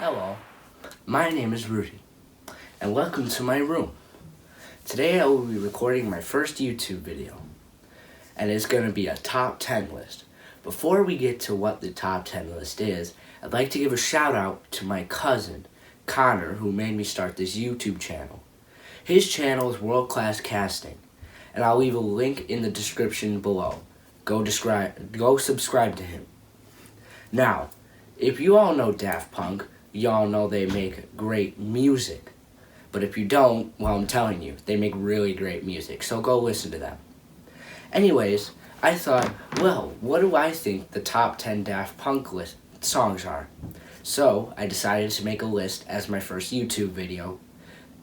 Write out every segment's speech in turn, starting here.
Hello, my name is Rudy, and welcome to my room. Today I will be recording my first YouTube video, and it's going to be a top 10 list. Before we get to what the top 10 list is, I'd like to give a shout out to my cousin, Connor, who made me start this YouTube channel. His channel is World Class Casting, and I'll leave a link in the description below. Go subscribe to him. Now, if you all know Daft Punk, y'all know they make great music. But if you don't, well, I'm telling you, they make really great music, so go listen to them. Anyways, I thought, well, what do I think the top 10 Daft Punk songs are? So, I decided to make a list as my first YouTube video,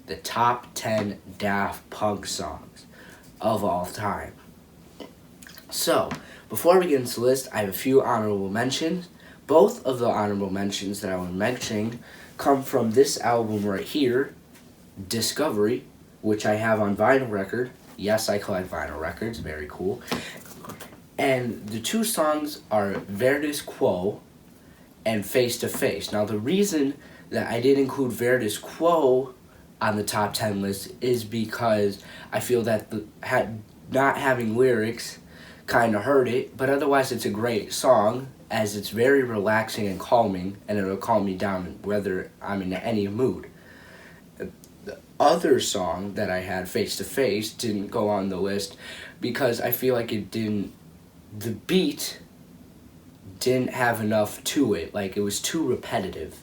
the top 10 Daft Punk songs of all time. So, before we get into the list, I have a few honorable mentions. Both of the honorable mentions that I was mentioning come from this album right here, Discovery, which I have on vinyl record. Yes, I collect vinyl records, very cool. And the two songs are Verdus Quo and Face to Face. Now, the reason that I did include Verdus Quo on the top 10 list is because I feel that not having lyrics kind of hurt it, but otherwise it's a great song, as it's very relaxing and calming, and it'll calm me down whether I'm in any mood. The other song that I had, Face to Face, didn't go on the list because I feel like the beat didn't have enough to it, like it was too repetitive.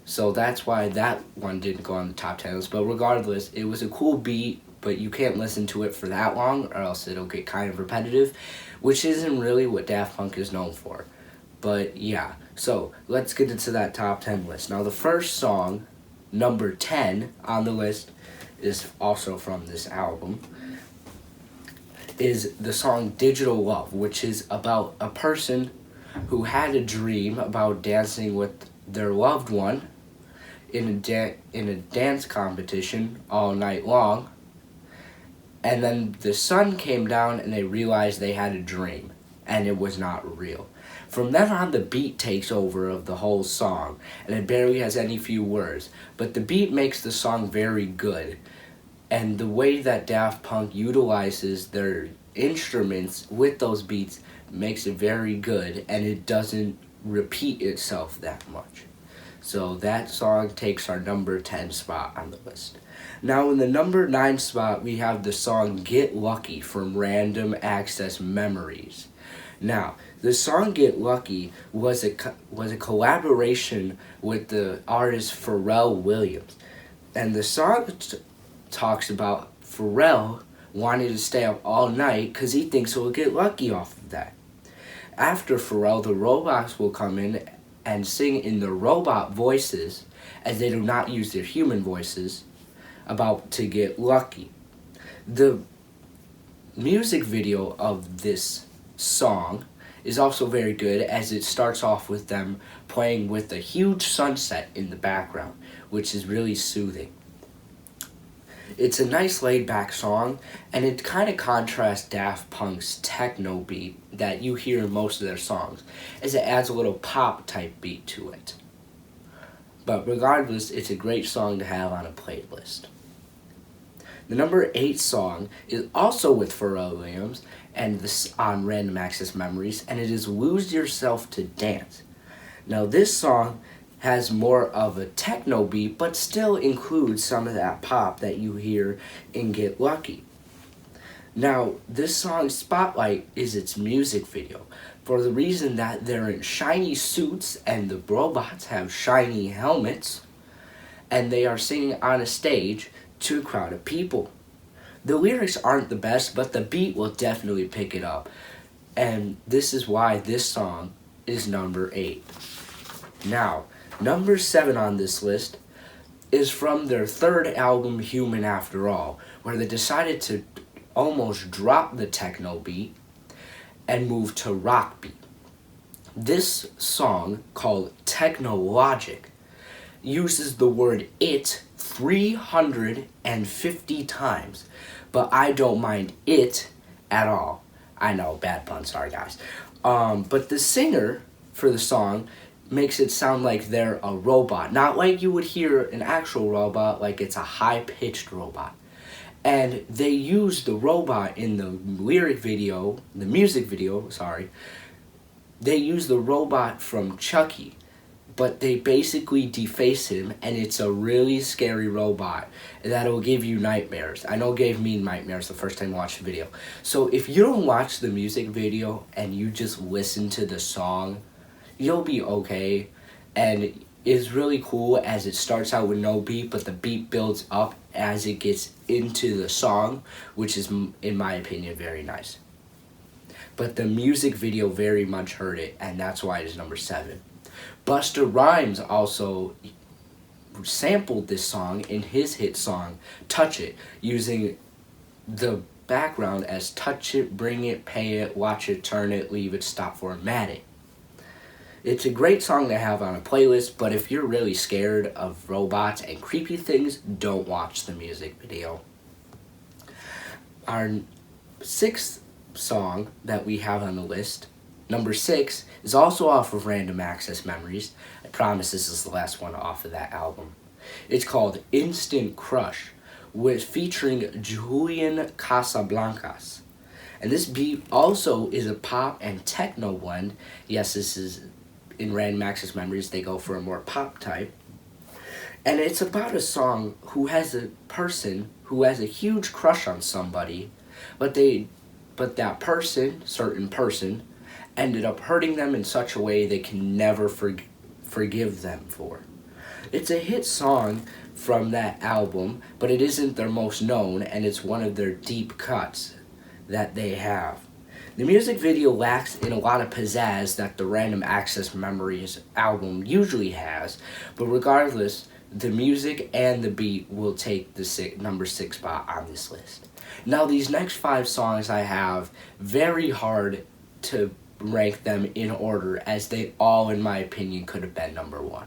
So that's why that one didn't go on the top 10 list, but regardless, it was a cool beat, but you can't listen to it for that long or else it'll get kind of repetitive, which isn't really what Daft Punk is known for. But yeah, so let's get into that top 10 list. Now the first song, number 10 on the list, is also from this album, is the song Digital Love, which is about a person who had a dream about dancing with their loved one in a dance competition all night long, and then the sun came down and they realized they had a dream and it was not real. From then on, the beat takes over of the whole song, and it barely has any few words, but the beat makes the song very good, and the way that Daft Punk utilizes their instruments with those beats makes it very good, and it doesn't repeat itself that much. So that song takes our number 10 spot on the list. Now in the number 9 spot, we have the song Get Lucky from Random Access Memories. Now, the song Get Lucky was a collaboration with the artist Pharrell Williams. And the song talks about Pharrell wanting to stay up all night because he thinks he'll get lucky off of that. After Pharrell, the robots will come in and sing in their robot voices, as they do not use their human voices, about to get lucky. The music video of this song is also very good, as it starts off with them playing with a huge sunset in the background, which is really soothing. It's a nice laid-back song, and it kind of contrasts Daft Punk's techno beat that you hear in most of their songs, as it adds a little pop-type beat to it. But regardless, it's a great song to have on a playlist. The number 8 song is also with Pharrell Williams, and this on Random Access Memories, and it is Lose Yourself to Dance. Now this song has more of a techno beat, but still includes some of that pop that you hear in Get Lucky. Now, this song's spotlight is its music video, for the reason that they're in shiny suits and the robots have shiny helmets, and they are singing on a stage to a crowd of people. The lyrics aren't the best, but the beat will definitely pick it up, and this is why this song is number 8. Now, number 7 on this list is from their third album, Human After All, where they decided to almost drop the techno beat and move to rock beat. This song, called Technologic, uses the word "it" 350 times, but I don't mind it at all. I know, bad pun, sorry guys. But the singer for the song makes it sound like they're a robot. Not like you would hear an actual robot, like it's a high-pitched robot. And they use the robot in the music video, sorry. They use the robot from Chucky, but they basically deface him, and it's a really scary robot that'll give you nightmares. I know it gave me nightmares the first time I watched the video. So if you don't watch the music video and you just listen to the song, you'll be okay. And it's really cool as it starts out with no beat, but the beat builds up as it gets into the song, which is, in my opinion, very nice. But the music video very much hurt it, and that's why it is number 7. Busta Rhymes also sampled this song in his hit song, Touch It, using the background as touch it, bring it, pay it, watch it, turn it, leave it, stop, format it. It's a great song to have on a playlist, but if you're really scared of robots and creepy things, don't watch the music video. Our 6th song that we have on the list, number 6, is also off of Random Access Memories. I promise this is the last one off of that album. It's called Instant Crush, featuring Julian Casablancas. And this beat also is a pop and techno blend. Yes, this is in Random Access Memories, they go for a more pop type. And it's about a song who has a person who has a huge crush on somebody, but that certain person, ended up hurting them in such a way they can never forgive them for. It's a hit song from that album, but it isn't their most known, and it's one of their deep cuts that they have. The music video lacks in a lot of pizzazz that the Random Access Memories album usually has, but regardless, the music and the beat will take the number 6 spot on this list. Now, these next 5 songs I have very hard to rank them in order, as they all, in my opinion, could have been number 1.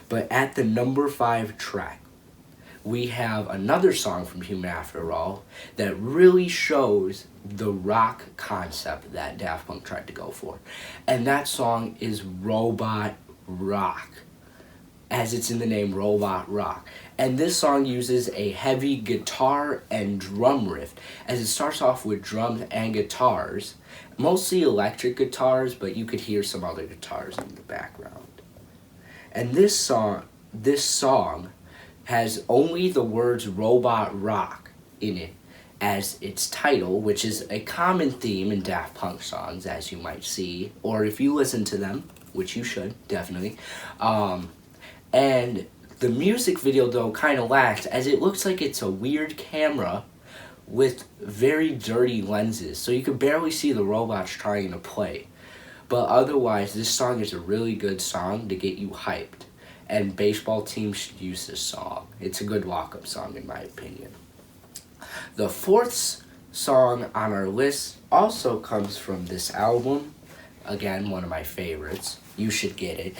But at the number 5 track, we have another song from Human After All that really shows the rock concept that Daft Punk tried to go for. And that song is Robot Rock, as it's in the name, Robot Rock. And this song uses a heavy guitar and drum riff, as it starts off with drums and guitars, mostly electric guitars, but you could hear some other guitars in the background. And this song has only the words Robot Rock in it as its title, which is a common theme in Daft Punk songs, as you might see, or if you listen to them, which you should, definitely. And the music video, though, kind of lacks, as it looks like it's a weird camera with very dirty lenses, so you can barely see the robots trying to play. But otherwise, this song is a really good song to get you hyped, and baseball teams should use this song. It's a good walk-up song, in my opinion. The 4th song on our list also comes from this album. Again, one of my favorites. You should get it.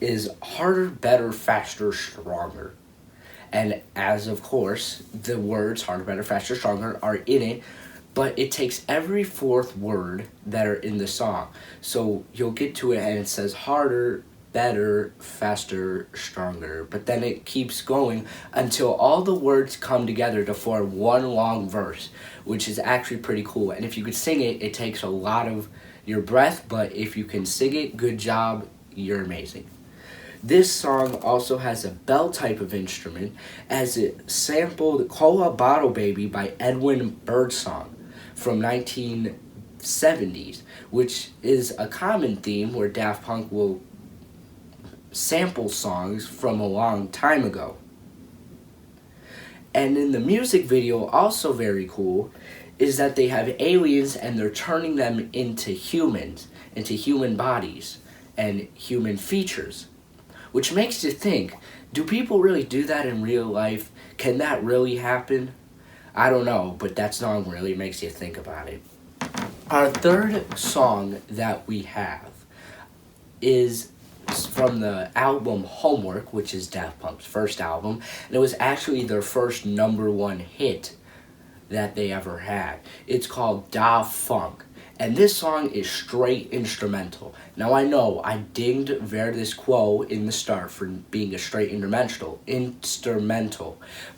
Is Harder, Better, Faster, Stronger. And as of course, the words Harder, Better, Faster, Stronger are in it, but it takes every 4th word that are in the song. So you'll get to it and it says harder, better, faster, stronger. But then it keeps going until all the words come together to form one long verse, which is actually pretty cool. And if you could sing it, it takes a lot of your breath, but if you can sing it, good job, you're amazing. This song also has a bell type of instrument, as it sampled Cola Bottle Baby by Edwin Birdsong from 1970s, which is a common theme where Daft Punk will sample songs from a long time ago. And in the music video, also very cool, is that they have aliens and they're turning them into humans, into human bodies and human features. Which makes you think, do people really do that in real life? Can that really happen? I don't know, but that song really makes you think about it. Our 3rd song that we have is from the album Homework, which is Daft Punk's first album, and it was actually their first number 1 hit that they ever had. It's called Da Funk, And this song is straight instrumental. Now I know I dinged Verdis Quo in the start for being a straight instrumental,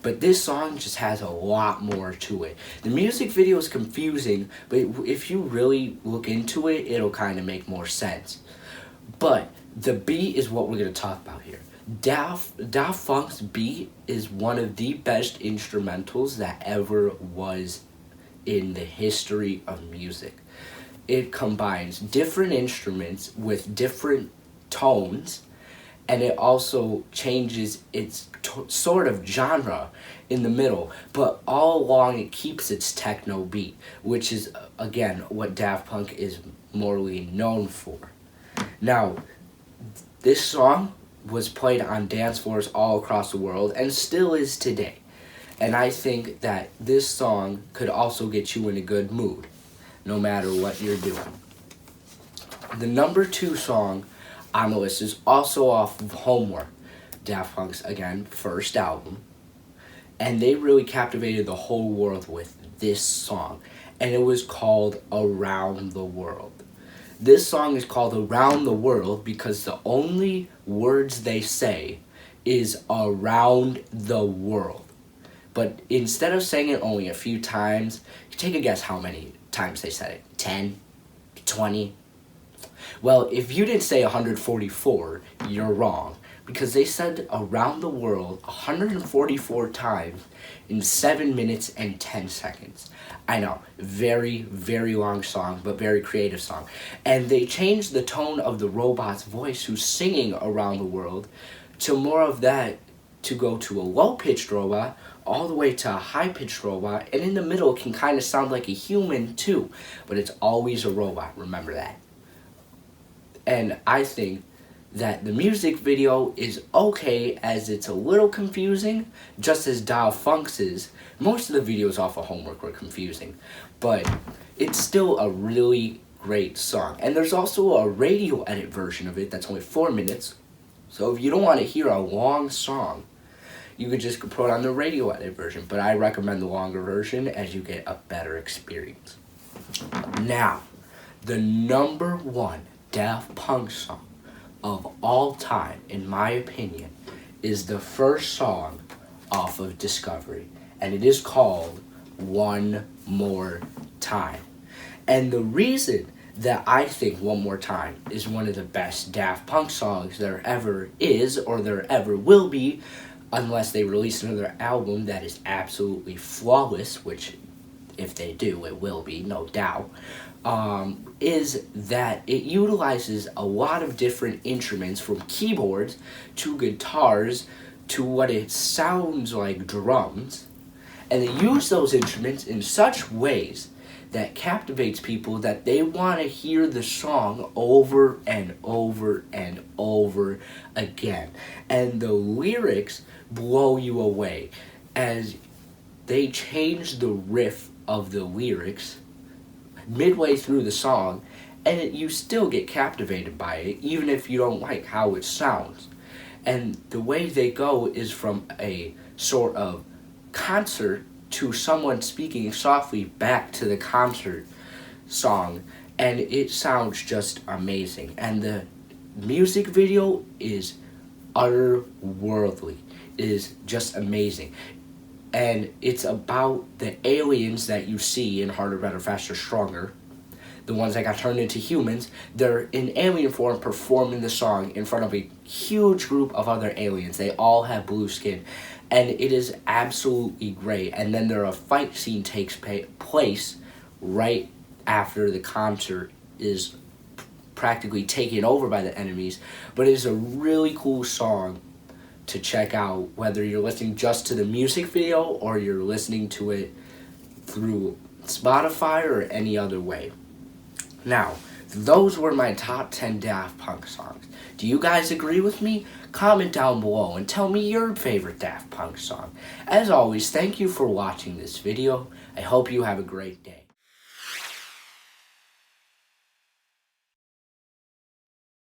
but this song just has a lot more to it. The music video is confusing, but if you really look into it, it'll kind of make more sense. But the beat is what we're going to talk about here. Daft Punk's beat is one of the best instrumentals that ever was in the history of music. It combines different instruments with different tones, and it also changes its sort of genre in the middle, but all along it keeps its techno beat, which is, again, what Daft Punk is morally known for. Now, this song was played on dance floors all across the world and still is today. And I think that this song could also get you in a good mood, no matter what you're doing. The number 2 song on the list is also off of Homework, Daft Punk's, again, first album. And they really captivated the whole world with this song. And it was called Around the World. This song is called Around the World because the only words they say is around the world. But instead of saying it only a few times, take a guess how many times they said it. 10? 20? Well, if you didn't say 144, you're wrong. Because they said around the world 144 times in 7 minutes and 10 seconds. I know, very, very long song, but very creative song. And they changed the tone of the robot's voice who's singing around the world to more of that, to go to a low-pitched robot all the way to a high-pitched robot, and in the middle it can kind of sound like a human too, but it's always a robot, remember that. And I think that the music video is okay, as it's a little confusing, just as Daft Punk's is. Most of the videos off of Homework were confusing, but it's still a really great song. And there's also a radio edit version of it that's only 4 minutes, so if you don't want to hear a long song, you could just put on the radio edit version, but I recommend the longer version as you get a better experience. Now, the number 1 Daft Punk song of all time, in my opinion, is the first song off of Discovery, and it is called One More Time. And the reason that I think One More Time is one of the best Daft Punk songs there ever is, or there ever will be, unless they release another album that is absolutely flawless, which if they do, it will be, no doubt, is that it utilizes a lot of different instruments, from keyboards to guitars to what it sounds like drums, and they use those instruments in such ways that captivates people that they want to hear the song over and over and over again. And the lyrics blow you away as they change the riff of the lyrics midway through the song, and you still get captivated by it even if you don't like how it sounds. And the way they go is from a sort of concert to someone speaking softly back to the concert song, and it sounds just amazing. And the music video is otherworldly. It is just amazing. And it's about the aliens that you see in Harder, Better, Faster, Stronger, the ones that got turned into humans. They're in alien form performing the song in front of a huge group of other aliens. They all have blue skin, and it is absolutely great. And then a fight scene takes place right after the concert is practically taken over by the enemies. But it is a really cool song to check out, whether you're listening just to the music video or you're listening to it through Spotify or any other way. Now, those were my top 10 Daft Punk songs. Do you guys agree with me? Comment down below and tell me your favorite Daft Punk song. As always, thank you for watching this video. I hope you have a great day.